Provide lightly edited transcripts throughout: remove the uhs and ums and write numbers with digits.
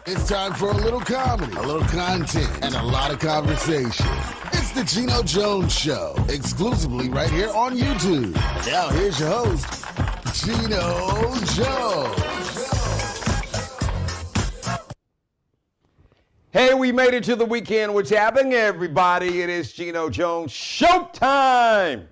It's time for a little comedy, a little content, and a lot of conversation. It's the Geno Jones Show, exclusively right here on YouTube. And now here's your host, Geno Jones. Hey, we made it to the weekend. What's happening, everybody? It is Geno Jones Showtime.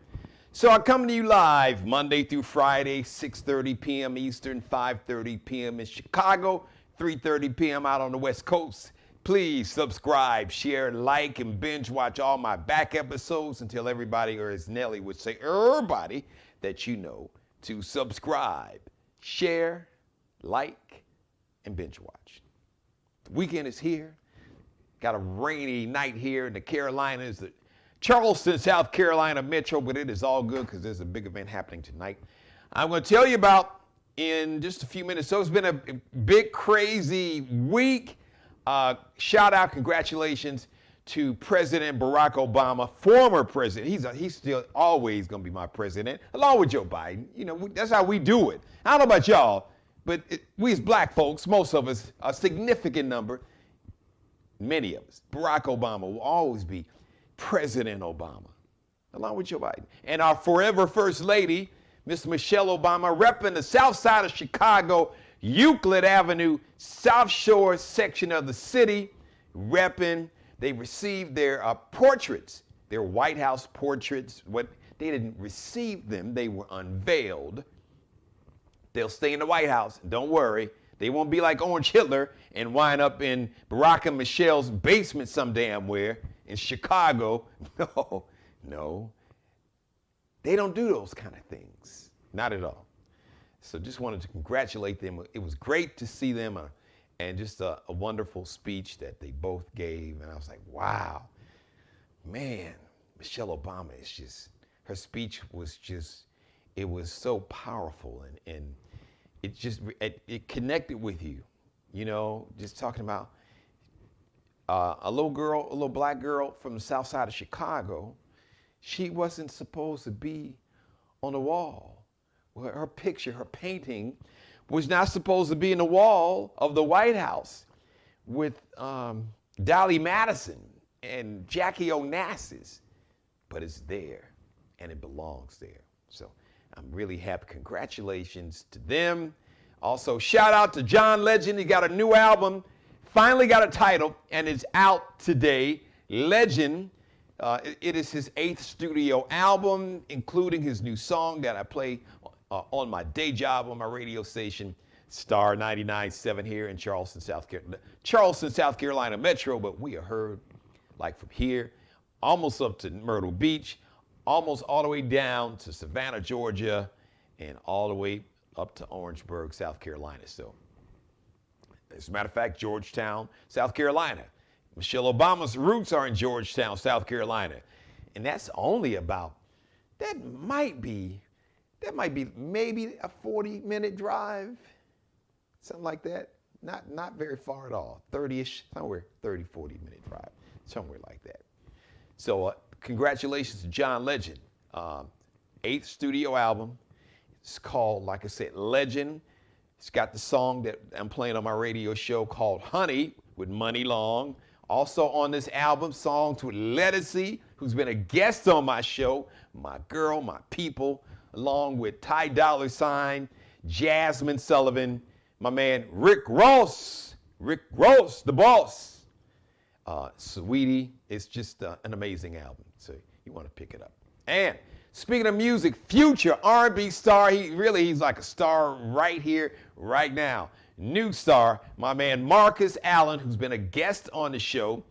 So I come to you live Monday through Friday, 6:30 p.m. Eastern, 5:30 p.m. in Chicago, 3:30 p.m. out on the West Coast. Please subscribe, share, like, and binge watch all my back episodes until everybody, or as Nelly would say, everybody that you know to subscribe, share, like, and binge watch. The weekend is here. Got a rainy night here in the Carolinas, the Charleston, South Carolina metro, but it is all good because there's a big event happening tonight. I'm going to tell you about in just a few minutes. So it's been a big, crazy week. Shout out, congratulations to President Barack Obama, former president. He's still always going to be my president, along with Joe Biden. You know, that's how we do it. I don't know about y'all, but we as black folks, most of us, a significant number, many of us, Barack Obama will always be President Obama, along with Joe Biden. And our forever First Lady, Miss Michelle Obama, repping the south side of Chicago, Euclid Avenue, South Shore section of the city, repping. They received their portraits, their White House portraits. They didn't receive them, they were unveiled. They'll stay in the White House, don't worry. They won't be like Orange Hitler and wind up in Barack and Michelle's basement some damn where in Chicago. No. They don't do those kind of things. Not at all. So just wanted to congratulate them. It was great to see them and just a wonderful speech that they both gave. And I was like, wow, man, Michelle Obama is just, her speech was just, it was so powerful and it just, it connected with you, you know, just talking about a little black girl from the south side of Chicago. She wasn't supposed to be on the wall. Her picture, her painting was not supposed to be in the wall of the White House with Dolly Madison and Jackie Onassis, but it's there and it belongs there. So I'm really happy. Congratulations to them. Also, shout out to John Legend. He got a new album, finally got a title, and it's out today. Legend, it is his 8th studio album, including his new song that I play on my day job on my radio station, Star 99.7 here in Charleston, South Carolina Metro, but we are heard like from here, almost up to Myrtle Beach, almost all the way down to Savannah, Georgia, and all the way up to Orangeburg, South Carolina. So, as a matter of fact, Georgetown, South Carolina. Michelle Obama's roots are in Georgetown, South Carolina. And that's only about, that might be maybe a 40-minute drive, something like that. Not very far at all, 30-ish, somewhere 30, 40-minute drive, somewhere like that. So congratulations to John Legend. 8th studio album. It's called, like I said, Legend. It's got the song that I'm playing on my radio show called Honey with Money Long. Also on this album, songs with Lettucey, who's been a guest on my show, my girl, my people, along with Ty Dolla $ign, Jazmine Sullivan, my man Rick Ross, the boss. Sweetie, it's just an amazing album, so you want to pick it up. And speaking of music, future R&B star, he's like a star right here, right now. New star, my man Marcus Allen, who's been a guest on the show.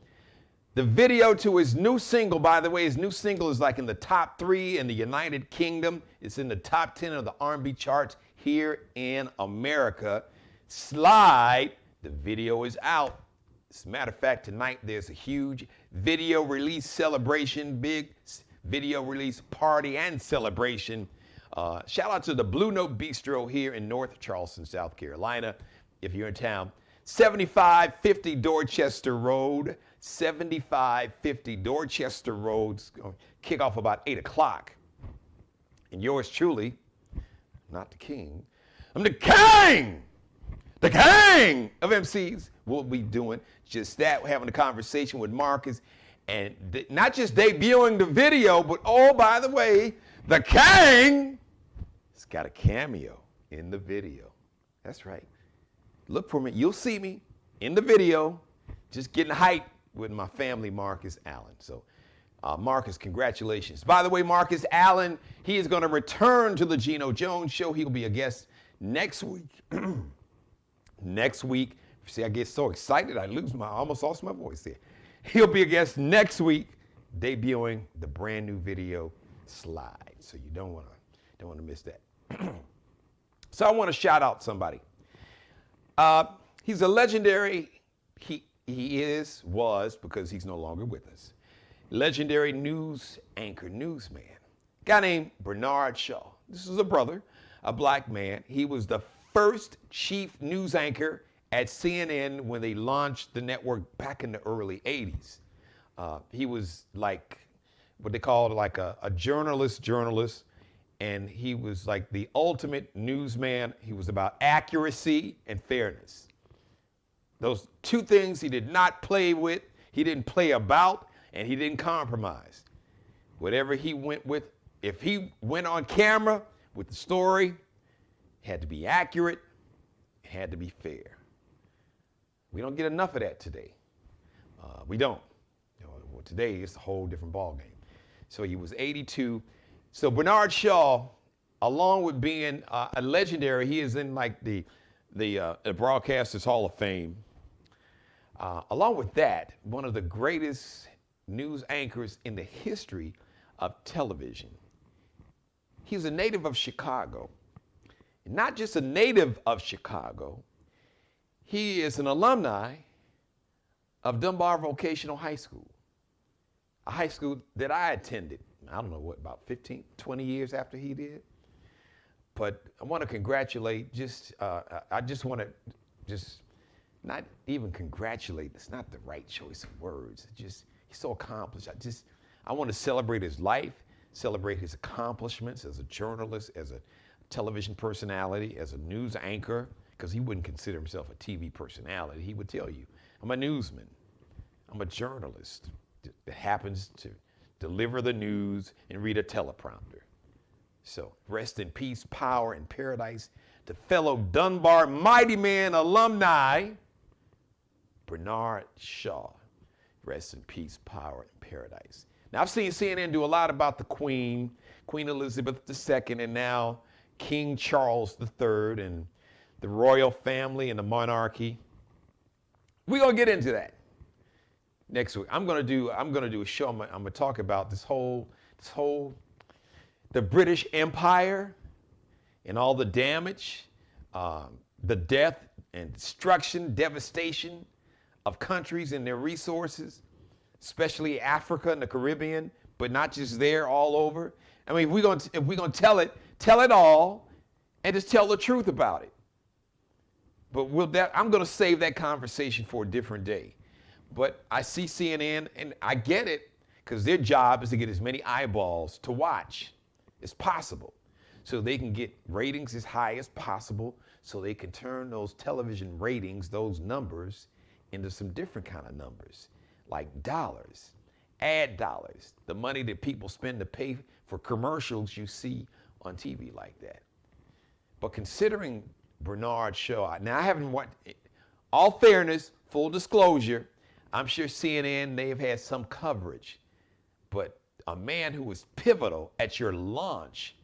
The video to his new single, by the way, his new single is like in the top 3 in the United Kingdom. It's in the top 10 of the R&B charts here in America. Slide, the video is out. As a matter of fact, tonight there's a huge video release celebration, big video release party and celebration. Shout out to the Blue Note Bistro here in North Charleston, South Carolina, if you're in town. 7550 Dorchester Road, 7550 Dorchester Road. Kick off about 8 o'clock. And yours truly, not the king, I'm the king! the gang of MCs. We'll be doing just that, having a conversation with Marcus, and not just debuting the video, but oh, by the way, the gang has got a cameo in the video. That's right. Look for me. You'll see me in the video, just getting hyped with my family, Marcus Allen. So, Marcus, congratulations. By the way, Marcus Allen, he is going to return to the Geno Jones Show. He'll be a guest next week. Next week. See, I get so excited, I almost lost my voice there. He'll be a guest next week, debuting the brand new video, Slide. So you don't want to miss that. So I want to shout out somebody. He's a legendary, was, because he's no longer with us, legendary news anchor, newsman, guy named Bernard Shaw. This is a brother, a black man. He was the first chief news anchor at CNN when they launched the network back in the early 80s. He was like what they called like a journalist, and he was like the ultimate newsman. He was about accuracy and fairness. Those two things he did not play with, he didn't play about, and he didn't compromise. Whatever he went with, if he went on camera with the story, it had to be accurate, it had to be fair. We don't get enough of that today. We don't. Well, today it's a whole different ballgame. So he was 82. So Bernard Shaw, along with being a legendary, he is in like the Broadcasters Hall of Fame. Along with that, one of the greatest news anchors in the history of television. He's a native of Chicago. Not just a native of Chicago, he is an alumni of Dunbar Vocational High School, a high school that I attended, I don't know what, about 15, 20 years after he did. But I want to congratulate, I just want to not even congratulate, it's not the right choice of words. He's so accomplished. I want to celebrate his life, celebrate his accomplishments as a journalist, as a television personality, as a news anchor, because he wouldn't consider himself a TV personality. He would tell you, I'm a newsman. I'm a journalist that happens to deliver the news and read a teleprompter. So rest in peace, power, and paradise to fellow Dunbar Mighty Man alumni, Bernard Shaw. Rest in peace, power, and paradise. Now, I've seen CNN do a lot about the Queen Elizabeth II, and now King Charles III, and the royal family and the monarchy. We're gonna get into that next week. I'm gonna do a show. I'm gonna talk about this whole the British Empire and all the damage, the death and destruction, devastation of countries and their resources, especially Africa and the Caribbean, but not just there, all over. I mean, if we're gonna tell it all, and just tell the truth about it. But I'm gonna save that conversation for a different day. But I see CNN, and I get it, because their job is to get as many eyeballs to watch as possible, so they can get ratings as high as possible, so they can turn those television ratings, those numbers, into some different kind of numbers, like dollars, ad dollars, the money that people spend to pay for commercials you see on TV like that. But considering Bernard Shaw, now I haven't watched, all fairness, full disclosure, I'm sure CNN, they have had some coverage, but a man who was pivotal at your launch,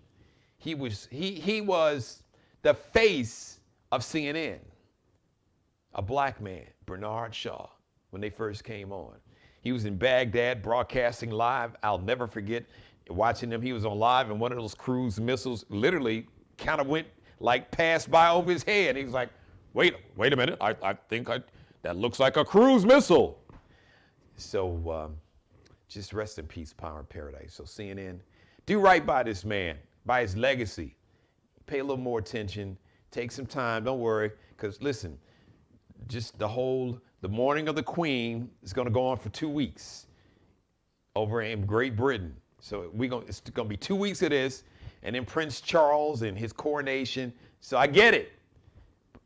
he was the face of CNN, a black man, Bernard Shaw, when they first came on. He was in Baghdad broadcasting live. I'll never forget watching him. He was on live, and one of those cruise missiles literally kind of went, like, passed by over his head. He was like, wait a minute, I think that looks like a cruise missile. So just rest in peace, power and paradise. So CNN, do right by this man, by his legacy. Pay a little more attention, take some time, don't worry, because listen, just the mourning of the Queen is gonna go on for 2 weeks over in Great Britain. So it's gonna be 2 weeks of this, and then Prince Charles and his coronation. So I get it.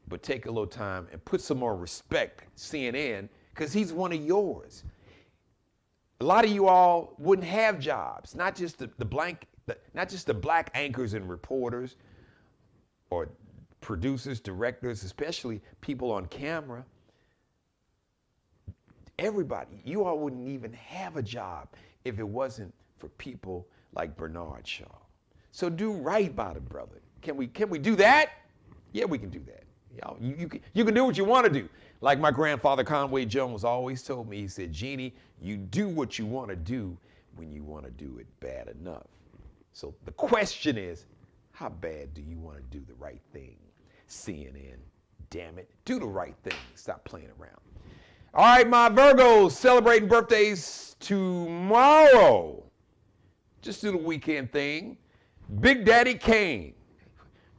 but take a little time and put some more respect, CNN, because he's one of yours. A lot of you all wouldn't have jobs, not just the black anchors and reporters or producers, directors, especially people on camera. Everybody, you all wouldn't even have a job if it wasn't for people like Bernard Shaw. So do right by the brother. Can we do that? Yeah, we can do that. You can do what you want to do. Like my grandfather Conway Jones always told me, he said, Jeannie, you do what you want to do when you want to do it bad enough. So the question is, how bad do you want to do the right thing? CNN, damn it, do the right thing. Stop playing around. All right, my Virgos celebrating birthdays tomorrow. Just do the weekend thing. Big Daddy Kane,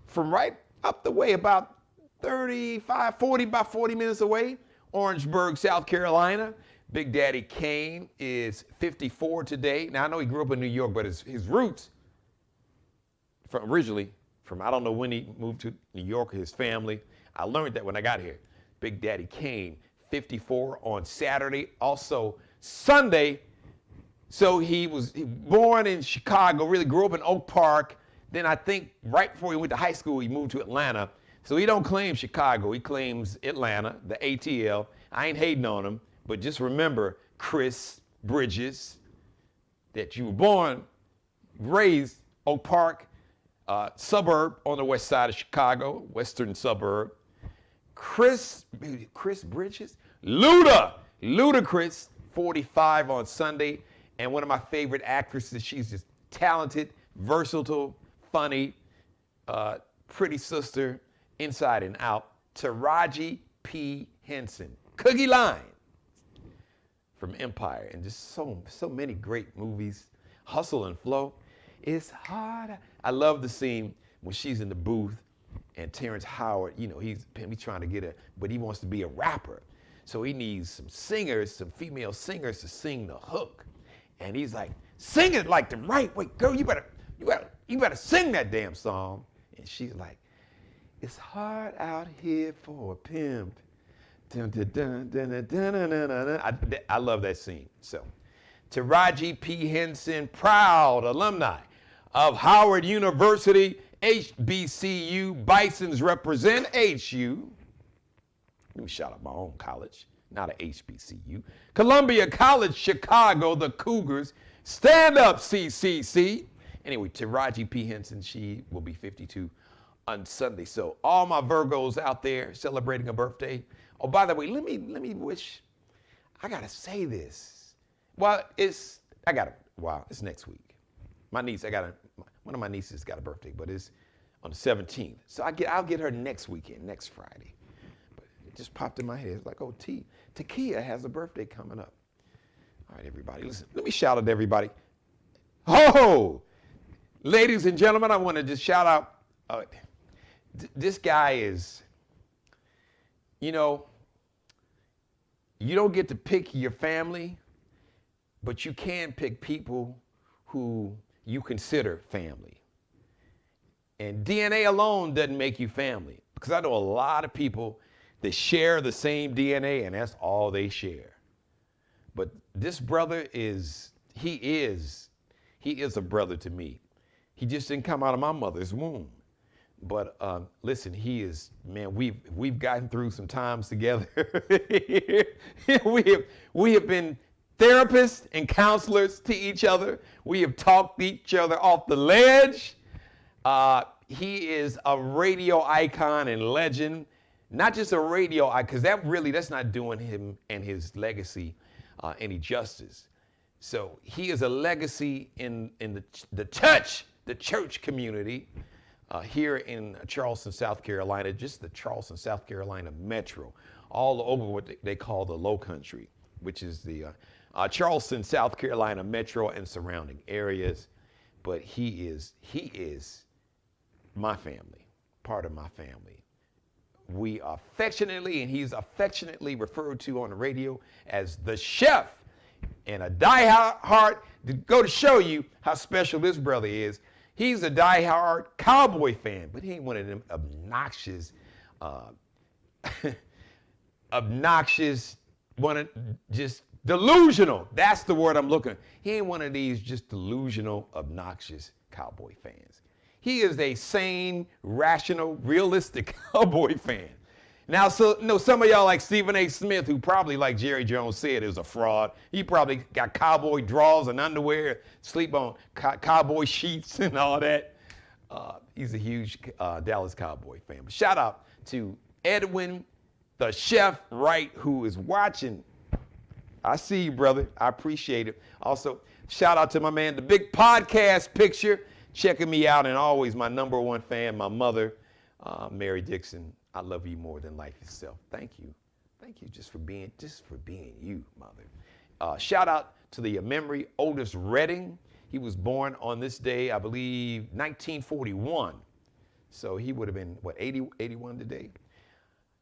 from right up the way, about 40 minutes away, Orangeburg, South Carolina. Big Daddy Kane is 54 today. Now, I know he grew up in New York, but his roots, originally from, I don't know when he moved to New York, his family. I learned that when I got here. Big Daddy Kane, 54 on Saturday. Also, Sunday, so he was born in Chicago, really grew up in Oak Park. Then I think right before he went to high school, he moved to Atlanta. So he don't claim Chicago, he claims Atlanta, the ATL. I ain't hating on him, but just remember, Chris Bridges, that you were born, raised Oak Park, suburb on the west side of Chicago, western suburb. Chris Bridges, Ludacris, 45 on Sunday, and one of my favorite actresses. She's just talented, versatile, funny, pretty sister, inside and out. Taraji P. Henson, Cookie Line from Empire, and just so many great movies. Hustle and Flow. It's hard. I love the scene when she's in the booth and Terrence Howard, he's trying to get her, but he wants to be a rapper. So he needs some singers, some female singers to sing the hook. And he's like, sing it like the right way. Girl, you better sing that damn song. And she's like, it's hard out here for a pimp. Dun, dun, dun, dun, dun, dun, dun, dun, dun. I love that scene. So, Taraji P. Henson, proud alumni of Howard University, HBCU, Bisons represent HU. Let me shout out my own college, not a HBCU. Columbia College, Chicago, the Cougars. Stand up, CCC. Anyway, Taraji P. Henson, she will be 52 on Sunday. So all my Virgos out there celebrating a birthday. Oh, by the way, let me wish, I gotta say this. Well, it's next week. My niece, one of my nieces got a birthday, but it's on the 17th. So I'll get her next weekend, next Friday. But it just popped in my head. It's like, oh, Takia has a birthday coming up. All right, everybody, listen, let me shout out to everybody. Oh, ladies and gentlemen, I want to just shout out, this guy is, you don't get to pick your family, but you can pick people who you consider family. And DNA alone doesn't make you family, because I know a lot of people that share the same DNA and that's all they share. But this brother he is a brother to me. He just didn't come out of my mother's womb. But listen, we've gotten through some times together. we have been therapists and counselors to each other. We have talked each other off the ledge. He is a radio icon and legend. Not just a radio icon, because that's not doing him and his legacy any justice. So he is a legacy in the church community. Here in Charleston, South Carolina, just the Charleston, South Carolina metro, all over what they call the Low Country, which is the Charleston, South Carolina metro and surrounding areas. But he is my family, part of my family. We affectionately, and he's affectionately referred to on the radio as the chef, and a die-hard, to go to show you how special this brother is. He's a die-hard Cowboy fan, but he ain't one of them obnoxious obnoxious, just delusional. That's the word I'm looking. He ain't one of these just delusional, obnoxious Cowboy fans. He is a sane, rational, realistic Cowboy fan. Now, some of y'all like Stephen A. Smith, who probably, like Jerry Jones said, is a fraud. He probably got cowboy drawers and underwear, sleep on cowboy sheets and all that. He's a huge Dallas Cowboy fan. But shout out to Edwin, the chef, Wright, who is watching. I see you, brother. I appreciate it. Also, shout out to my man, the Big Podcast Picture, checking me out, and always my number one fan, my mother, Mary Dixon. I love you more than life itself. Thank you. Thank you just for being you, mother. Shout out to the memory Otis Redding. He was born on this day, I believe, 1941. So he would have been, 81 today?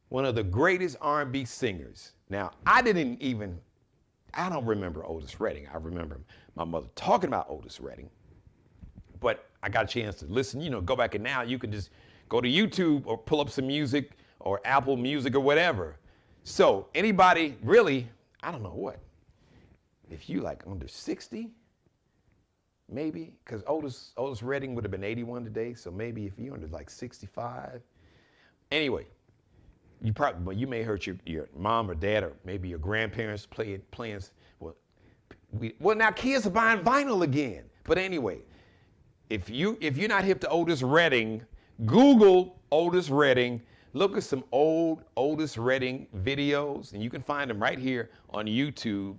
One of the greatest R&B singers. Now, I don't remember Otis Redding. I remember my mother talking about Otis Redding. But I got a chance to listen, go back, and now you can just go to YouTube or pull up some music or Apple Music or whatever. So anybody really, I don't know what, if you like under 60, maybe, because Otis Redding would have been 81 today, so maybe if you're under like 65. Anyway, you may heard your mom or dad or maybe your grandparents playing. Well, now kids are buying vinyl again. But anyway, if you're not hip to Otis Redding, Google Otis Redding, look at some old Otis Redding videos, and you can find them right here on YouTube.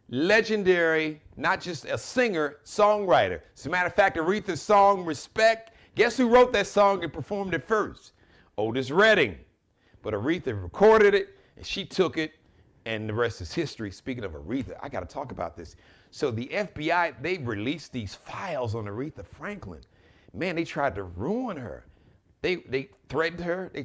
Legendary, not just a singer, songwriter. As a matter of fact, Aretha's song, Respect, guess who wrote that song and performed it first? Otis Redding. But Aretha recorded it, and she took it, and the rest is history. Speaking of Aretha, I got to talk about this. So the FBI, they released these files on Aretha Franklin. Man, they tried to ruin her. They threatened her. They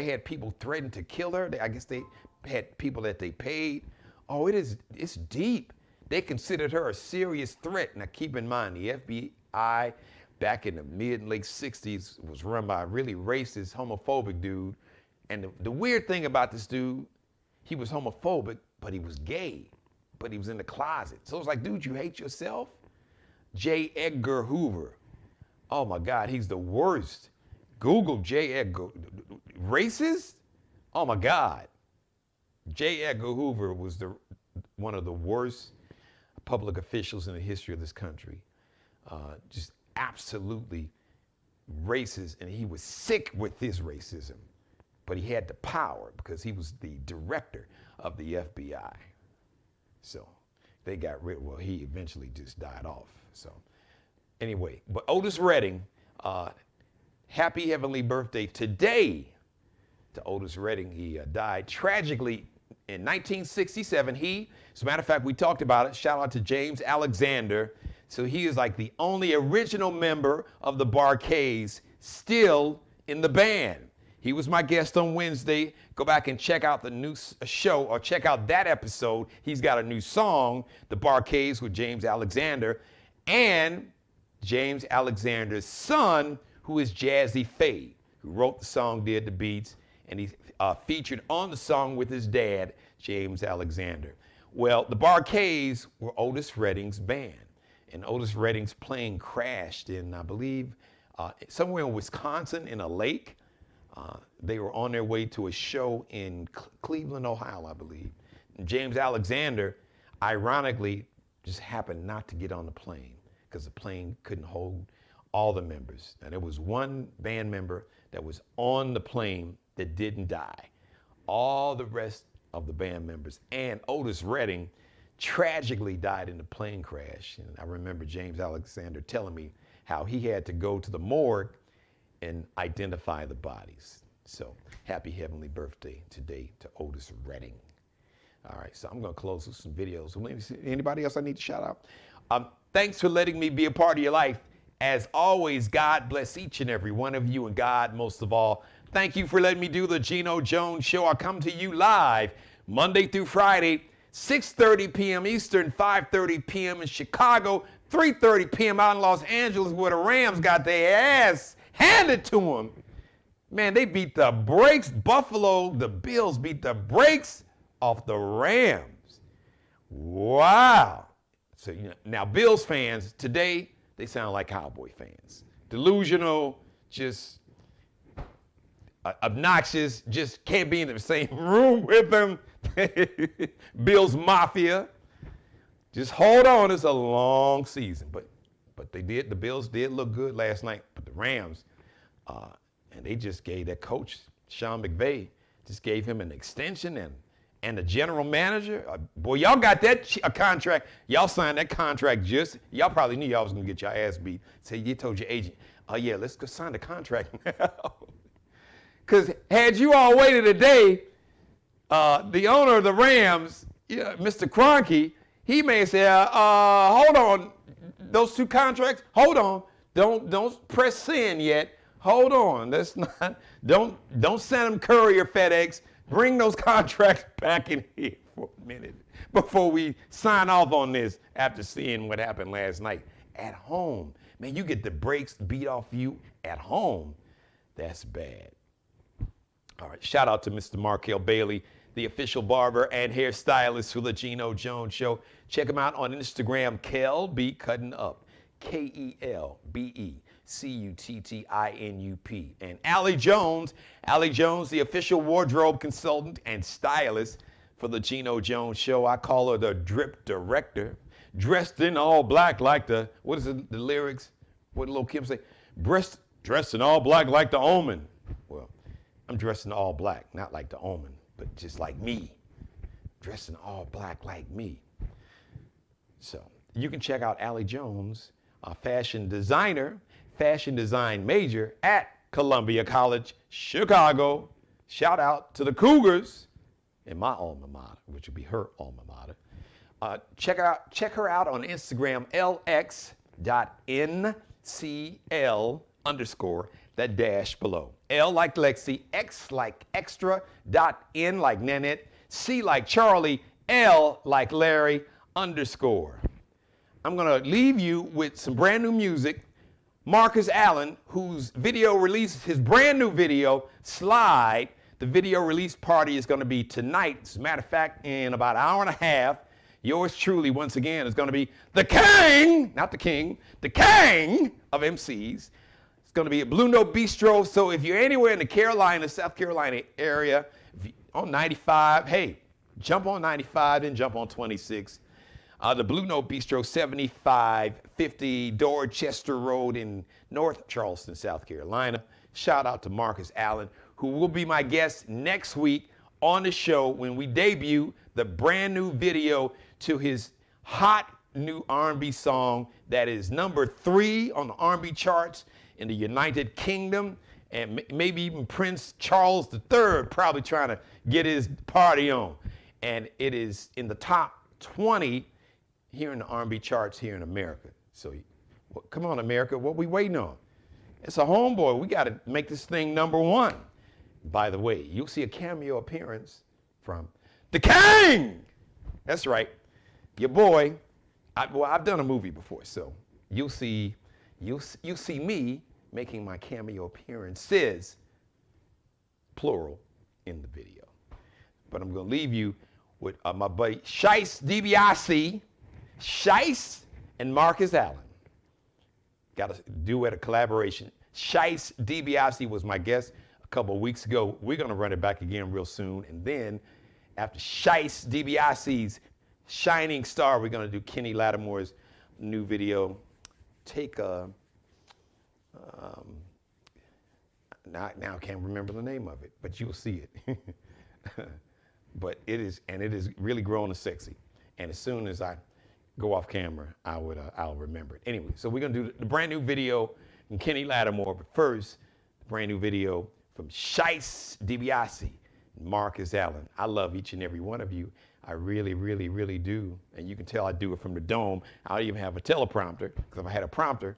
had people threatened to kill her. I guess they had people that they paid. Oh, it's deep. They considered her a serious threat. Now keep in mind, the FBI back in the mid and late 60s was run by a really racist, homophobic dude. And the weird thing about this dude, he was homophobic, but he was gay. But he was in the closet. So it's like, dude, you hate yourself? J. Edgar Hoover. Oh my God, he's the worst. Google J. Edgar, racist? Oh my God. J. Edgar Hoover was one of the worst public officials in the history of this country. Just absolutely racist, and he was sick with his racism, but he had the power because he was the director of the FBI. So they got rid, well, he eventually just died off. So anyway, but Otis Redding, happy heavenly birthday today to Otis Redding. He died tragically in 1967. As a matter of fact, we talked about it. Shout out to James Alexander. So he is like the only original member of the Bar-Kays still in the band. He was my guest on Wednesday. Go back and check out the new show, or check out that episode. He's got a new song, The Bar-Kays with James Alexander, and James Alexander's son, who is Jazzy Faye, who wrote the song, did the beats, and he featured on the song with his dad, James Alexander. Well, the Bar-Kays were Otis Redding's band, and Otis Redding's plane crashed in, I believe, somewhere in Wisconsin in a lake. They were on their way to a show in Cleveland, Ohio, I believe. And James Alexander, ironically, just happened not to get on the plane because the plane couldn't hold all the members. And there was one band member that was on the plane that didn't die. All the rest of the band members and Otis Redding tragically died in the plane crash. And I remember James Alexander telling me how he had to go to the morgue and identify the bodies. So happy heavenly birthday today to Otis Redding. All right, so I'm gonna close with some videos. Anybody else I need to shout out? Thanks for letting me be a part of your life. As always, God bless each and every one of you, and God most of all, thank you for letting me do the Geno Jones Show. I come to you live Monday through Friday, 6:30 p.m. Eastern, 5:30 p.m. in Chicago, 3:30 p.m. out in Los Angeles, where the Rams got their ass handed to them Man, they beat the brakes. Buffalo, the Bills beat the brakes off the Rams. Wow. So now Bills fans today, they sound like Cowboy fans. Delusional, just obnoxious, just can't be in the same room with them. Bills Mafia. Just hold on, it's a long season. But the Bills did look good last night. But the Rams, and they just gave that coach, Sean McVay, just gave him an extension and the general manager. Boy, y'all got that contract. Y'all signed that contract y'all probably knew y'all was gonna get your ass beat. So you told your agent, oh yeah, let's go sign the contract now. Because had you all waited a day, the owner of the Rams, Mr. Kroenke, he may say, hold on, those two contracts, hold on, don't press send yet, hold on, that's not, don't send them courier FedEx, bring those contracts back in here for a minute before we sign off on this after seeing what happened last night. At home, man, you get the brakes beat off you at home, that's bad. All right, shout out to Mr. Markel Bailey, the official barber and hairstylist for the Geno Jones Show. Check him out on Instagram, KelB Cutting Up, KelBeCuttinup. And Allie Jones, the official wardrobe consultant and stylist for the Geno Jones Show. I call her the drip director, dressed in all black like the lyrics? What did Lil' Kim say? Dressed in all black like the Omen. Well, I'm dressed in all black, not like the Omen, but just like me. Dressed in all black like me. So you can check out Allie Jones, a fashion design major at Columbia College, Chicago. Shout out to the Cougars in my alma mater, which would be her alma mater. Check her out on Instagram, lx.ncl_, that dash below. L like Lexi, X like extra, .n like Nanette, C like Charlie, L like Larry, _. I'm gonna leave you with some brand new music. Marcus Allen, whose video release, his brand new video, Slide, the video release party is gonna be tonight. As a matter of fact, in about an hour and a half, yours truly, once again, is gonna be the king, not the king, the king of MCs. It's going to be at Blue Note Bistro. So if you're anywhere in the Carolinas, South Carolina area, on 95, hey, jump on 95, then jump on 26. The Blue Note Bistro, 7550 Dorchester Road in North Charleston, South Carolina. Shout out to Marcus Allen, who will be my guest next week on the show when we debut the brand new video to his hot new R&B song that is number 3 on the R&B charts in the United Kingdom, and maybe even Prince Charles III probably trying to get his party on. And it is in the top 20 here in the R&B charts here in America. So come on, America, what we waiting on? It's a homeboy. We got to make this thing number 1. By the way, you'll see a cameo appearance from the King. That's right, your boy. I've done a movie before, so you'll see me making my cameo appearances, plural, in the video. But I'm going to leave you with my buddy Shice DiBiase, Shice and Marcus Allen. Got a duet, a collaboration. Shice DiBiase was my guest a couple of weeks ago. We're going to run it back again real soon. And then after Shice DiBiase's Shining Star, we're going to do Kenny Lattimore's new video, now I can't remember the name of it, but you'll see it. But it is really growing and sexy. And as soon as I go off camera, I'll remember it. Anyway, so we're gonna do the brand new video from Kenny Lattimore, but first, the brand new video from Shice DiBiase and Marcus Allen. I love each and every one of you. I really, really, really do. And you can tell I do it from the dome. I don't even have a teleprompter, because if I had a prompter,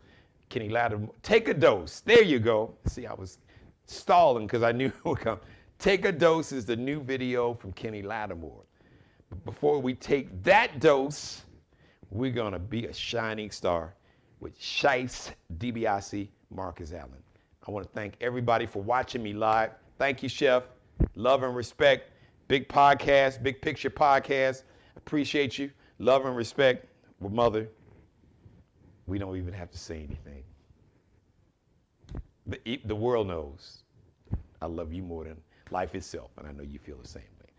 Kenny Lattimore, take a dose. There you go. See, I was stalling because I knew it would come. Take a Dose is the new video from Kenny Lattimore. But before we take that dose, we're going to be a shining star with Shice DiBiase, Marcus Allen. I want to thank everybody for watching me live. Thank you, Chef. Love and respect. Big podcast, big picture podcast. Appreciate you. Love and respect. With Mother, we don't even have to say anything. The world knows I love you more than life itself, and I know you feel the same way.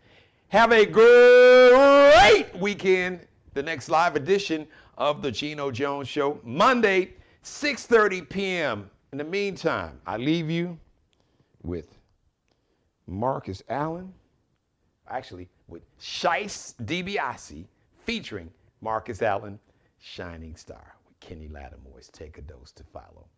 Have a great weekend. The next live edition of the Geno Jones Show, Monday, 6:30 p.m. In the meantime, I leave you with Marcus Allen, actually with Shice DiBiase, featuring Marcus Allen, Shining Star, with Kenny Lattimore's Take a Dose to Follow.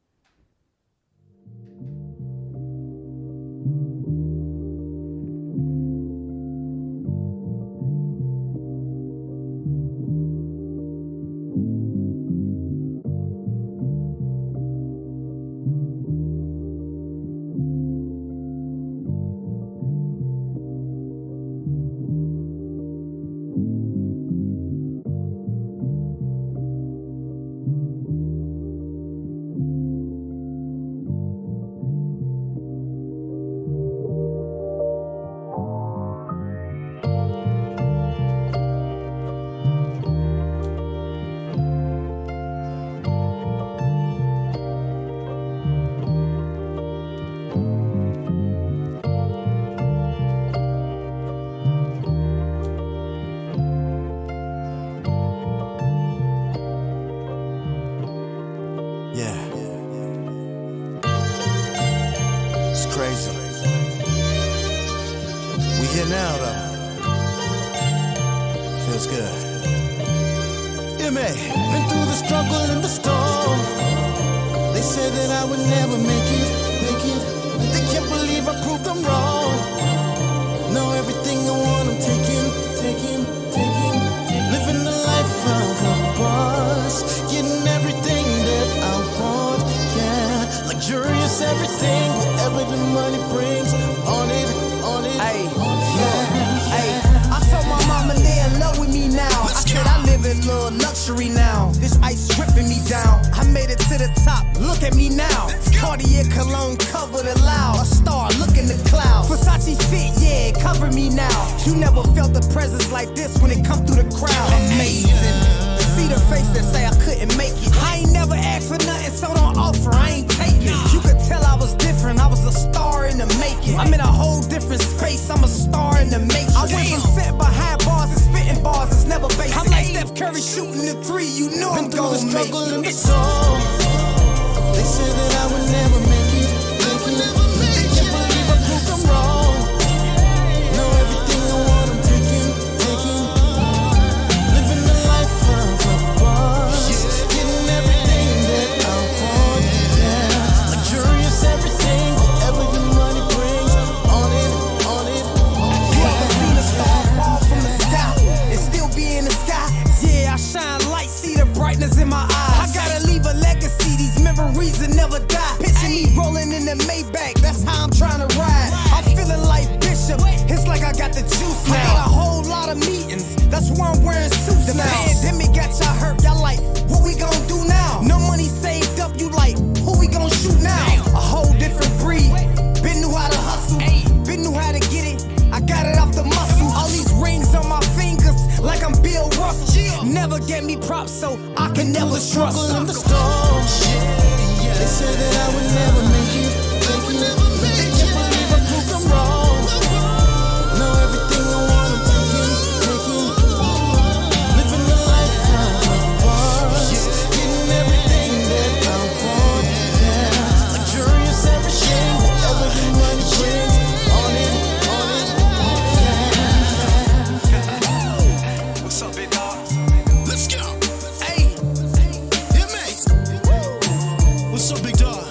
What's up, big dog?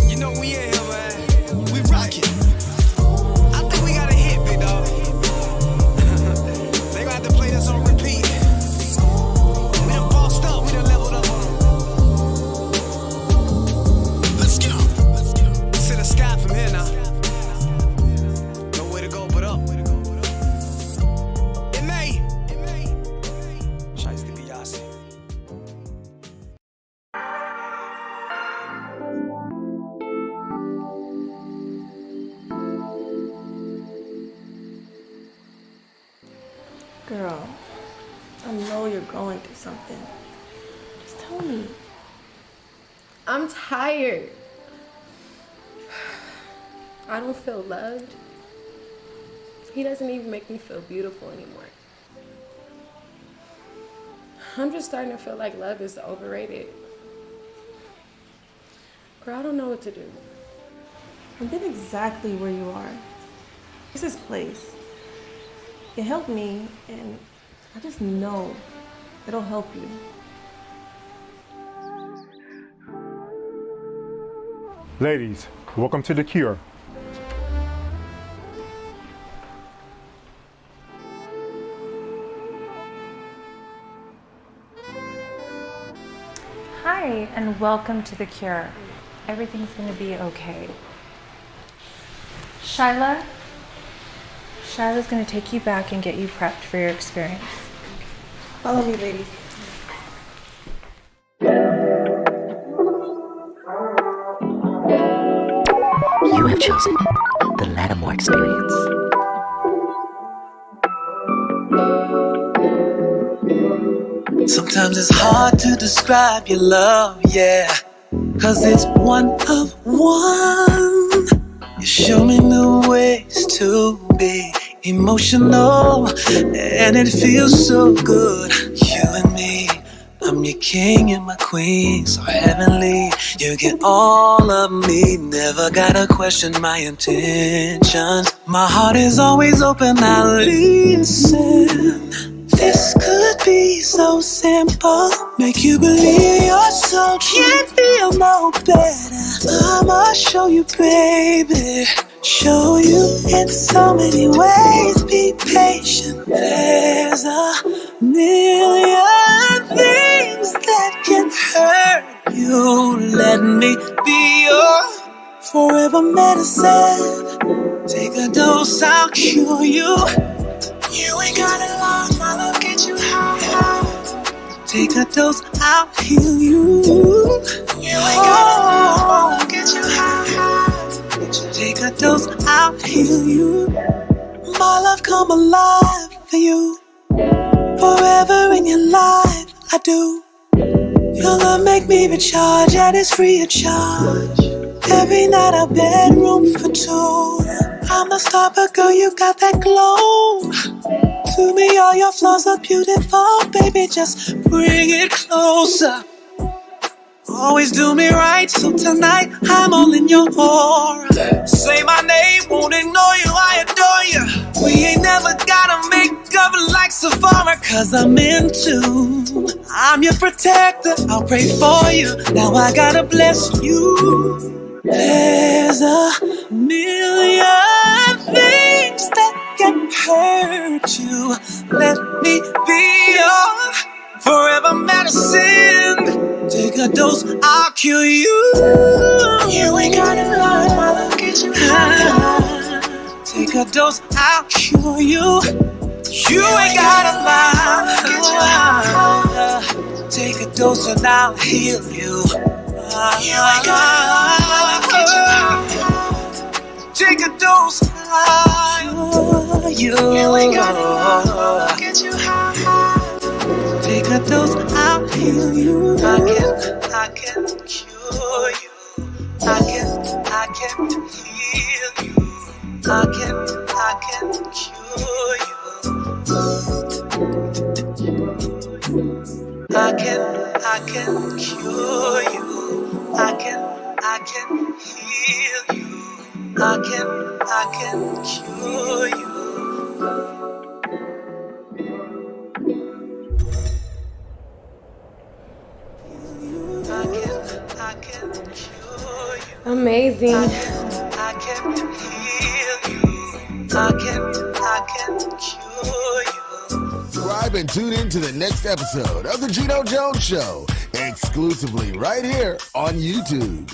You know we Girl, I know you're going through something. Just tell me. I'm tired. I don't feel loved. He doesn't even make me feel beautiful anymore. I'm just starting to feel like love is overrated. Girl, I don't know what to do. I've been exactly where you are. This is place. It helped me, and I just know it'll help you. Ladies, welcome to The Cure. Hi, and welcome to The Cure. Everything's gonna be okay. Shyla's gonna take you back and get you prepped for your experience. Follow me, ladies. You have chosen the Lattimore experience. Sometimes it's hard to describe your love, yeah, 'cause it's one of one. You show me new ways to be emotional, and it feels so good. You and me, I'm your king and my queen, so heavenly. You get all of me, never gotta question my intentions. My heart is always open, I'll listen. This could be so simple, make you believe your soul can't feel no better. I'ma show you, baby, show you in so many ways. Be patient, there's a million things that can hurt you. Let me be your forever medicine. Take a dose, I'll cure you. You ain't got it long, I'll get you high. Take a dose, I'll heal you. You ain't got it long, I'll get you high. Take a dose, I'll heal you. My love come alive for you. Forever in your life, I do. Your love make me recharge, and it's free of charge. Every night I bedroom for two. I'm a star, but girl, you got that glow. To me, all your flaws are beautiful, baby, just bring it closer. Always do me right, so tonight I'm all in your aura. Say my name, won't ignore you, I adore you. We ain't never gotta make up like Sephora, 'cause I'm into. I'm your protector, I'll pray for you. Now I gotta bless you. There's a million things that can hurt you. Let me be your forever medicine. Take a dose, I'll cure you. You ain't got it long, I'll get you high. Take a dose, I'll cure you. You ain't got it long, I'll get you high. Take a dose and I'll heal you. You ain't got it long, I'll get you high. Take a dose, I'll you ain't got it long, I'll get you high. Take a dose, I'll heal you. I can cure you. I can heal you. I can cure you. I can cure you. I can heal you. I can cure you. I can cure you. Amazing. I can heal you. I can cure you. Subscribe and tune in to the next episode of The Geno Jones Show, exclusively right here on YouTube.